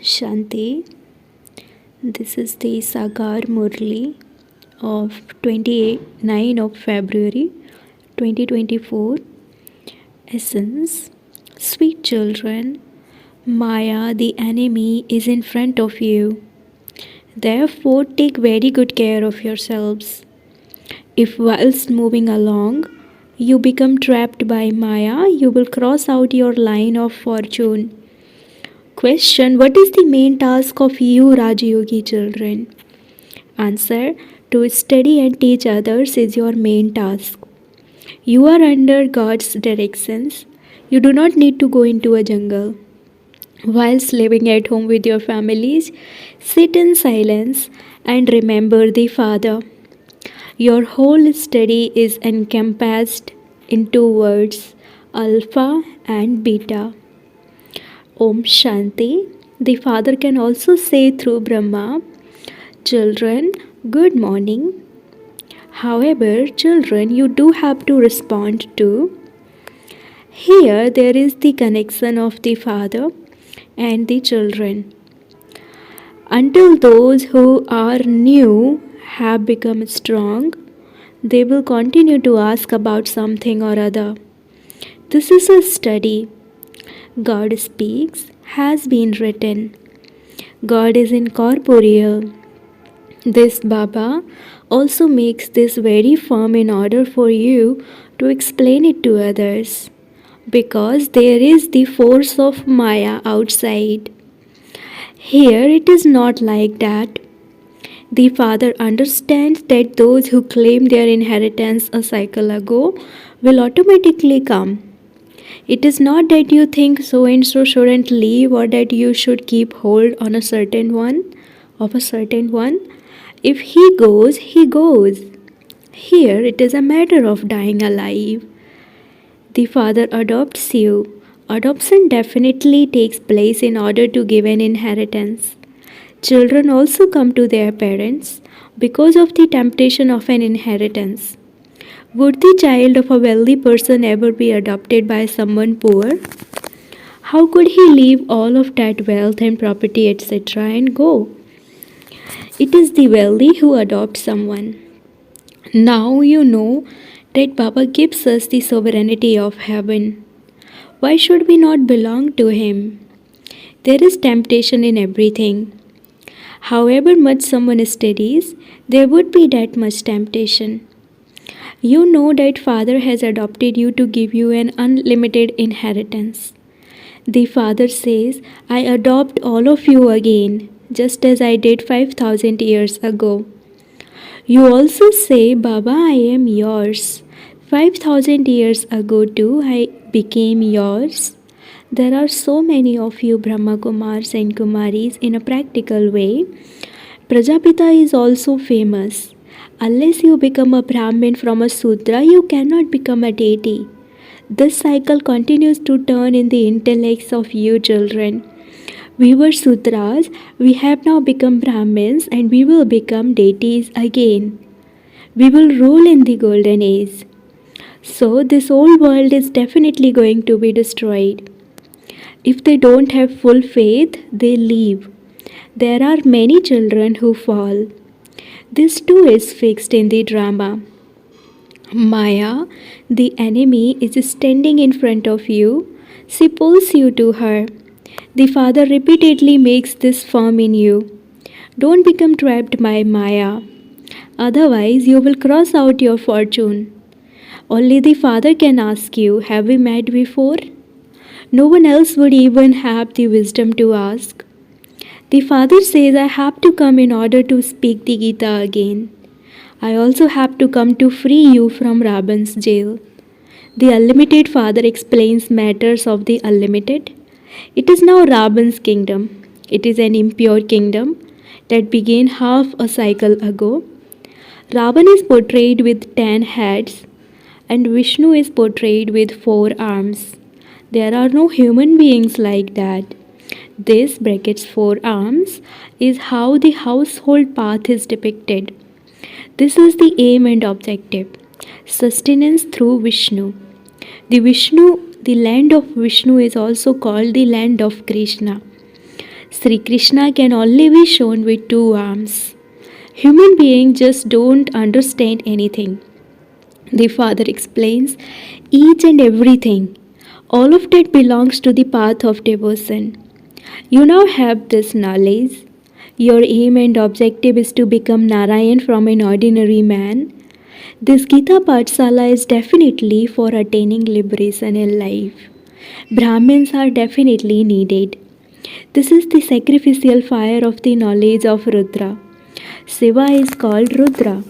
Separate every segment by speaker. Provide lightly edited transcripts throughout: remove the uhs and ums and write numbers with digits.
Speaker 1: Shanti. This is the Sagar Murli of 29 of February 2024. Essence. Sweet children, Maya, the enemy, is in front of you. Therefore, take very good care of yourselves. If whilst moving along, you become trapped by Maya, you will cross out your line of fortune. Question: what is the main task of you Rajayogi children? Answer: to study and teach others is your main task. You are under God's directions. You do not need to go into a jungle. Whilst living at home with your families, sit in silence and remember the Father. Your whole study is encompassed in two words: Alpha and Beta. Om Shanti. The Father can also say through Brahma, children, good morning. However, children, you do have to respond to. Here there is the connection of the Father and the children. Until those who are new have become strong, they will continue to ask about something or other. This is a study. God speaks, has been written. God is incorporeal. This Baba also makes this very firm in order for you to explain it to others, because there is the force of Maya outside. Here it is not like that. The Father understands that those who claim their inheritance a cycle ago will automatically come. It is not that you think so and so shouldn't leave, or that you should keep hold on a certain one. If he goes, he goes. Here it is a matter of dying alive. The Father adopts you. Adoption definitely takes place in order to give an inheritance. Children also come to their parents because of the temptation of an inheritance. Would the child of a wealthy person ever be adopted by someone poor? How could he leave all of that wealth and property, etc., and go? It is the wealthy who adopt someone. Now you know that Baba gives us the sovereignty of heaven. Why should we not belong to him? There is temptation in everything. However much someone studies, there would be that much temptation. You know that Father has adopted you to give you an unlimited inheritance. The Father says, I adopt all of you again, just as I did 5,000 years ago. You also say, Baba, I am yours. 5,000 years ago too, I became yours. There are so many of you Brahma Kumars and Kumaris in a practical way. Prajapita is also famous. Unless you become a Brahmin from a Sudra, you cannot become a deity. This cycle continues to turn in the intellects of you children. We were Sudras, we have now become Brahmins, and we will become deities again. We will rule in the golden age. So this old world is definitely going to be destroyed. If they don't have full faith, they leave. There are many children who fall. This too is fixed in the drama. Maya, the enemy, is standing in front of you. She pulls you to her. The Father repeatedly makes this firm in you. Don't become trapped by Maya. Otherwise, you will cross out your fortune. Only the Father can ask you, have we met before? No one else would even have the wisdom to ask. The Father says, I have to come in order to speak the Gita again. I also have to come to free you from Ravan's jail. The Unlimited Father explains matters of the Unlimited. It is now Ravan's kingdom. It is an impure kingdom that began half a cycle ago. Ravan is portrayed with 10 heads and Vishnu is portrayed with 4 arms. There are no human beings like that. This brackets 4 arms is how the household path is depicted. This is the aim and objective. Sustenance through Vishnu. The land of Vishnu is also called the land of Krishna. Sri Krishna can only be shown with two arms. Human beings just don't understand anything. The Father explains each and everything. All of that belongs to the path of devotion. You now have this knowledge. Your aim and objective is to become Narayan from an ordinary man. This Gita Pathsala is definitely for attaining liberation in life. Brahmins are definitely needed. This is the sacrificial fire of the knowledge of Rudra. Shiva is called Rudra.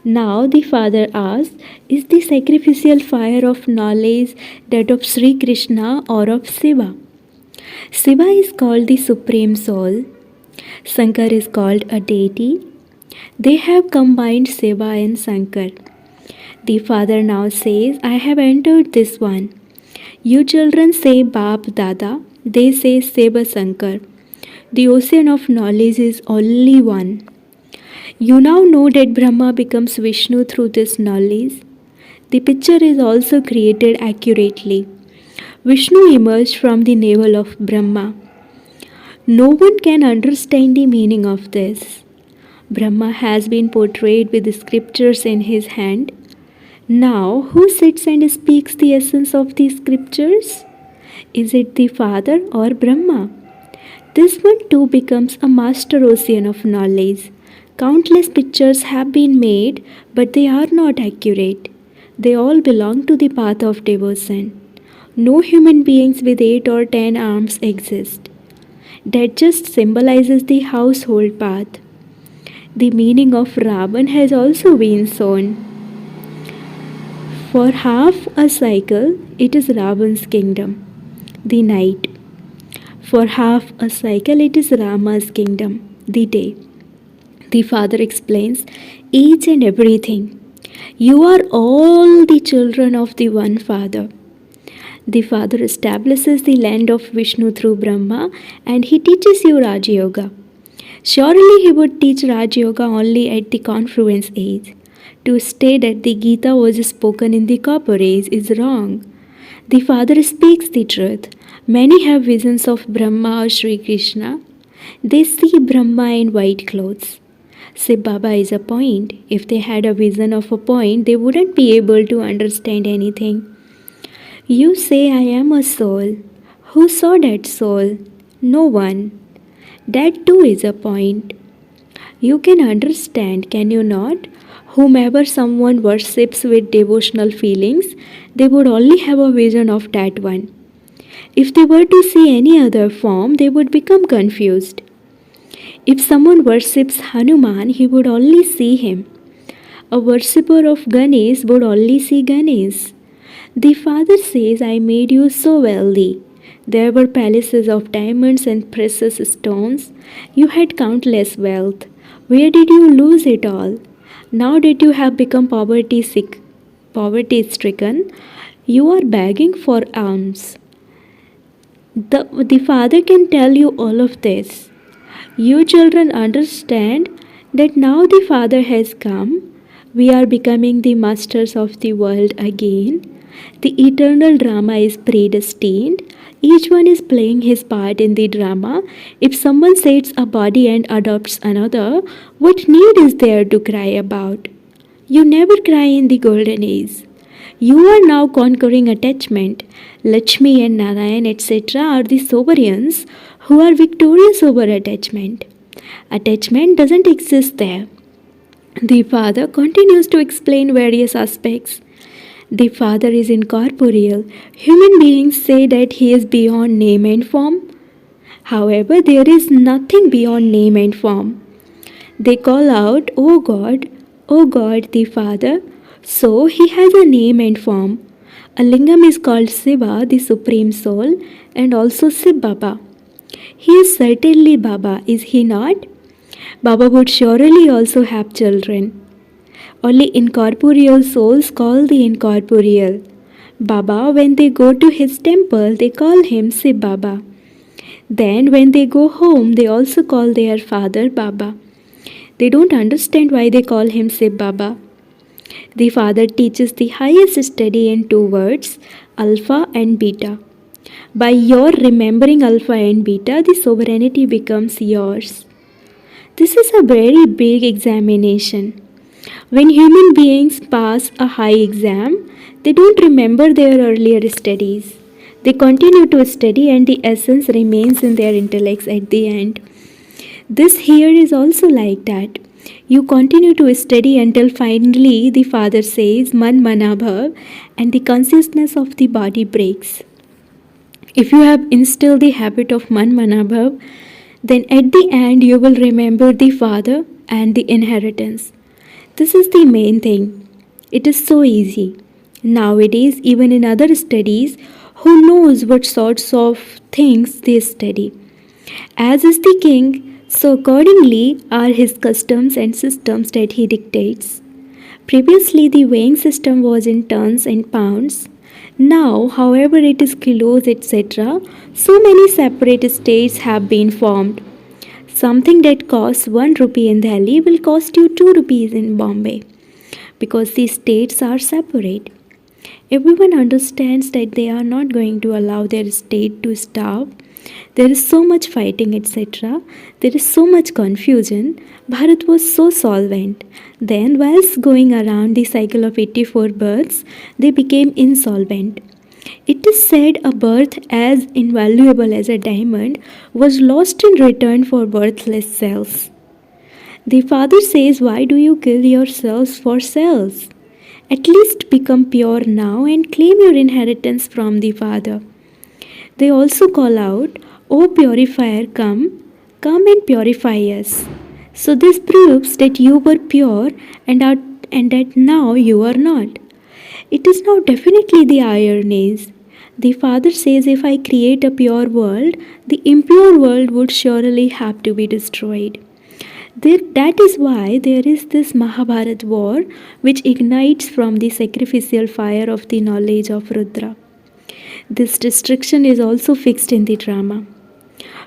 Speaker 1: Now the Father asks, is the sacrificial fire of knowledge that of Sri Krishna or of Shiva? Shiva is called the Supreme Soul. Shankar is called a deity. They have combined Shiva and Shankar. The Father now says, I have entered this one. You children say Bap Dada, they say Shiva Shankar. The ocean of knowledge is only one. You now know that Brahma becomes Vishnu through this knowledge. The picture is also created accurately. Vishnu emerged from the navel of Brahma. No one can understand the meaning of this. Brahma has been portrayed with the scriptures in his hand. Now, who sits and speaks the essence of the scriptures? Is it the Father or Brahma? This one too becomes a master ocean of knowledge. Countless pictures have been made, but they are not accurate. They all belong to the path of devotion. No human beings with 8 or 10 arms exist. That just symbolizes the household path. The meaning of Ravan has also been shown. For half a cycle, it is Ravan's kingdom, the night. For half a cycle, it is Rama's kingdom, the day. The Father explains each and everything. You are all the children of the one Father. The Father establishes the land of Vishnu through Brahma and he teaches you Raja Yoga. Surely he would teach Raja Yoga only at the confluence age. To state that the Gita was spoken in the copper age is wrong. The Father speaks the truth. Many have visions of Brahma or Sri Krishna. They see Brahma in white clothes. Shiv Baba is a point. If they had a vision of a point, they wouldn't be able to understand anything. You say, I am a soul. Who saw that soul? No one. That too is a point. You can understand, can you not? Whomever someone worships with devotional feelings, they would only have a vision of that one. If they were to see any other form, they would become confused. If someone worships Hanuman, he would only see him. A worshipper of Ganesh would only see Ganesh. The Father says, I made you so wealthy. There were palaces of diamonds and precious stones. You had countless wealth. Where did you lose it all? Now that you have become poverty-stricken, you are begging for alms. The Father can tell you all of this. You children understand that now the Father has come. We are becoming the masters of the world again. The eternal drama is predestined. Each one is playing his part in the drama. If someone sets a body and adopts another, what need is there to cry about? You never cry in the golden age. You are now conquering attachment. Lakshmi and Narayan, etc. are the sovereigns who are victorious over attachment. Attachment doesn't exist there. The Father continues to explain various aspects. The Father is incorporeal. Human beings say that he is beyond name and form. However, there is nothing beyond name and form. They call out, O God, the Father. So he has a name and form. A lingam is called Shiva, the Supreme Soul, and also Shiv Baba. He is certainly Baba, is he not? Baba would surely also have children. Only incorporeal souls call the incorporeal. Baba, when they go to his temple, they call him Shiv Baba. Then when they go home, they also call their father Baba. They don't understand why they call him Shiv Baba. The Father teaches the highest study in 2 words, Alpha and Beta. By your remembering alpha and beta, the sovereignty becomes yours. This is a very big examination. When human beings pass a high exam, they don't remember their earlier studies. They continue to study and the essence remains in their intellects at the end. This here is also like that. You continue to study until finally the Father says Man Mana Bhav and the consciousness of the body breaks. If you have instilled the habit of Man Mana Bhav, then at the end you will remember the Father and the inheritance. This is the main thing. It is so easy. Nowadays, even in other studies, who knows what sorts of things they study? As is the king, so accordingly are his customs and systems that he dictates. Previously, the weighing system was in tons and pounds. Now, however, it is kilos, etc., so many separate states have been formed. Something that costs 1 rupee in Delhi will cost you 2 rupees in Bombay because the states are separate. Everyone understands that they are not going to allow their state to starve. There is so much fighting, etc. There is so much confusion. Bharat was so solvent. Then, whilst going around the cycle of 84 births, they became insolvent. It is said a birth as invaluable as a diamond was lost in return for worthless cells. The Father says, why do you kill yourselves for cells? At least become pure now and claim your inheritance from the Father. They also call out, O purifier, come and purify us. So this proves that you were pure and that now you are not. It is now definitely the ironies. The Father says, if I create a pure world, the impure world would surely have to be destroyed. That is why there is this Mahabharat war which ignites from the sacrificial fire of the knowledge of Rudra. This restriction is also fixed in the drama.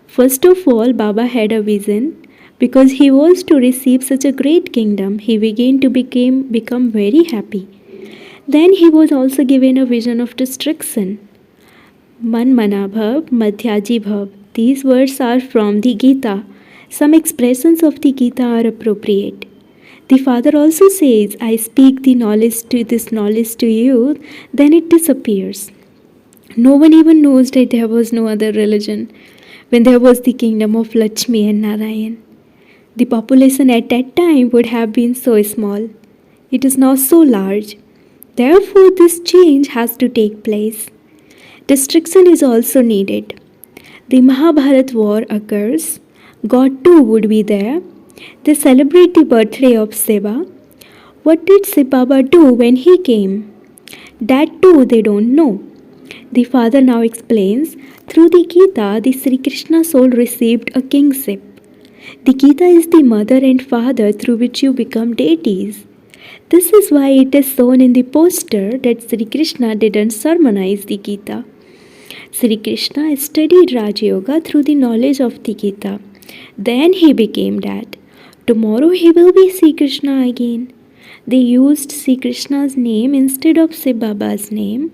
Speaker 1: First of all, Baba had a vision. Because he was to receive such a great kingdom, he began to become very happy. Then he was also given a vision of destruction. Man Mana Bhav, Madhyaji Bhav. These words are from the Gita. Some expressions of the Gita are appropriate. The Father also says, I speak this knowledge to you, then it disappears. No one even knows that there was no other religion when there was the kingdom of Lakshmi and Narayan. The population at that time would have been so small. It is now so large. Therefore, this change has to take place. Destruction is also needed. The Mahabharat war occurs. God too would be there. They celebrate the birthday of Shiva. What did Shiv Baba do when he came? That too they don't know. The Father now explains, through the Gita, the Sri Krishna soul received a kingship. The Gita is the mother and father through which you become deities. This is why it is shown in the poster that Sri Krishna didn't sermonize the Gita. Sri Krishna studied Raj Yoga through the knowledge of the Gita. Then he became that. Tomorrow he will be Sri Krishna again. They used Sri Krishna's name instead of Shiv Baba's name.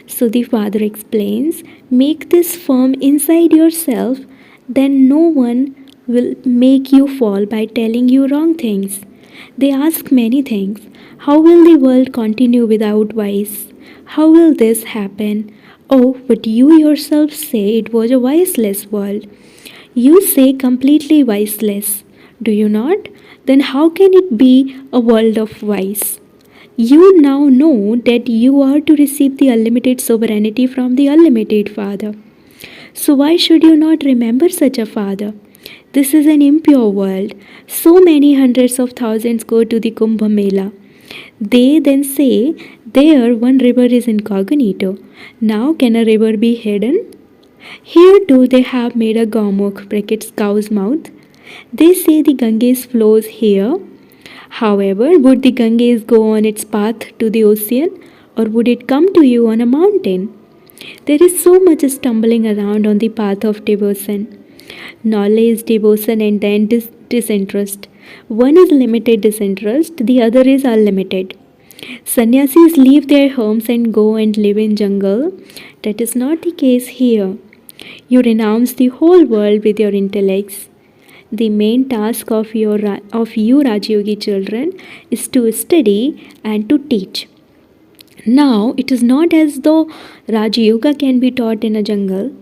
Speaker 1: So the Father explains, make this firm inside yourself, then no one will make you fall by telling you wrong things. They ask many things. How will the world continue without vice? How will this happen? Oh, but you yourself say it was a viceless world. You say completely viceless. Do you not? Then how can it be a world of vice? You now know that you are to receive the unlimited sovereignty from the unlimited Father. So why should you not remember such a Father? This is an impure world. So many hundreds of thousands go to the Kumbh Mela. They then say, there one river is incognito. Now can a river be hidden? Here too they have made a Gaumukh, brackets cow's mouth. They say the Ganges flows here. However, would the Ganges go on its path to the ocean, or would it come to you on a mountain? There is so much stumbling around on the path of devotion. Knowledge, devotion, and then disinterest. One is limited disinterest, the other is unlimited. Sannyasis leave their homes and go and live in jungle. That is not the case here. You renounce the whole world with your intellects. The main task of you Rajyogi children is to study and to teach. Now, it is not as though Raja Yoga can be taught in a jungle.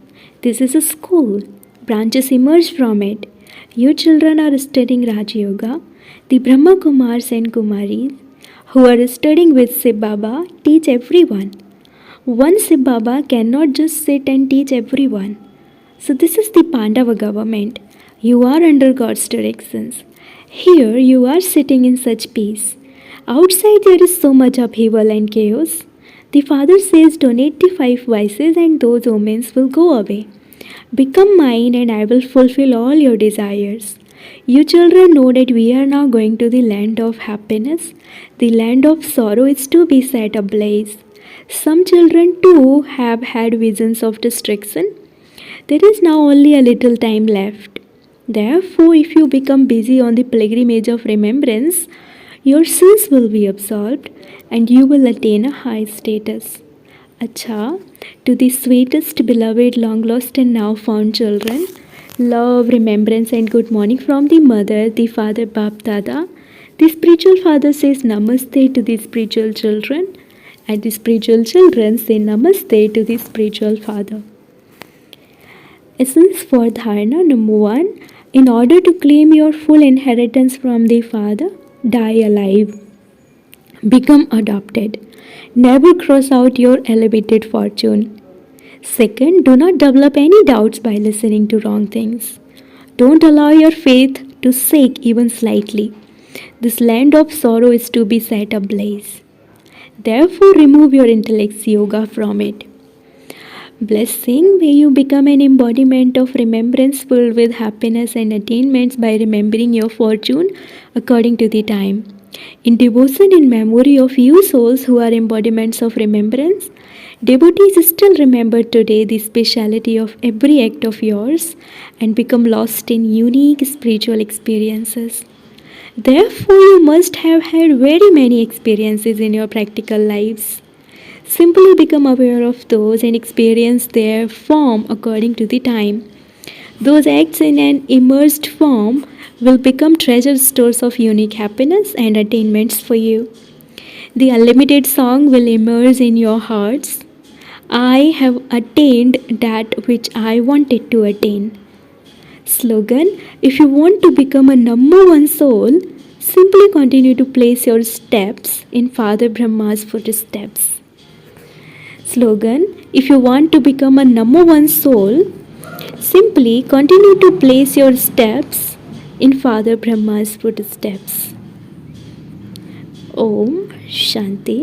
Speaker 1: This is a school. Branches emerge from it. You children are studying Raja Yoga. The Brahma Kumars and Kumaris who are studying with Shiv Baba teach everyone. One Shiv Baba cannot just sit and teach everyone. So, this is the Pandava government. You are under God's directions. Here, you are sitting in such peace. Outside, there is so much upheaval and chaos. The Father says, donate the 5 vices and those omens will go away. Become mine and I will fulfill all your desires. You children know that we are now going to the land of happiness. The land of sorrow is to be set ablaze. Some children too have had visions of destruction. There is now only a little time left. Therefore, if you become busy on the pilgrimage of remembrance, your sins will be absolved and you will attain a high status. Acha, to the sweetest, beloved, long lost and now found children, love, remembrance, and good morning from the mother, the father, Bap Dada. The spiritual father says namaste to the spiritual children, and the spiritual children say namaste to the spiritual father. Essence for Dharana number 1. In order to claim your full inheritance from the Father, die alive. Become adopted. Never cross out your elevated fortune. Second, do not develop any doubts by listening to wrong things. Don't allow your faith to shake even slightly. This land of sorrow is to be set ablaze. Therefore, remove your intellect's yoga from it. Blessing, may you become an embodiment of remembrance filled with happiness and attainments by remembering your fortune according to the time. In devotion in memory of you souls who are embodiments of remembrance, devotees still remember today the speciality of every act of yours and become lost in unique spiritual experiences. Therefore, you must have had very many experiences in your practical lives. Simply become aware of those and experience their form according to the time. Those acts in an immersed form will become treasure stores of unique happiness and attainments for you. The unlimited song will emerge in your hearts. I have attained that which I wanted to attain. Slogan, if you want to become a number 1 soul, simply continue to place your steps in Father Brahma's footsteps. Slogan, if you want to become a number 1 soul, simply continue to place your steps in Father Brahma's footsteps. Om Shanti.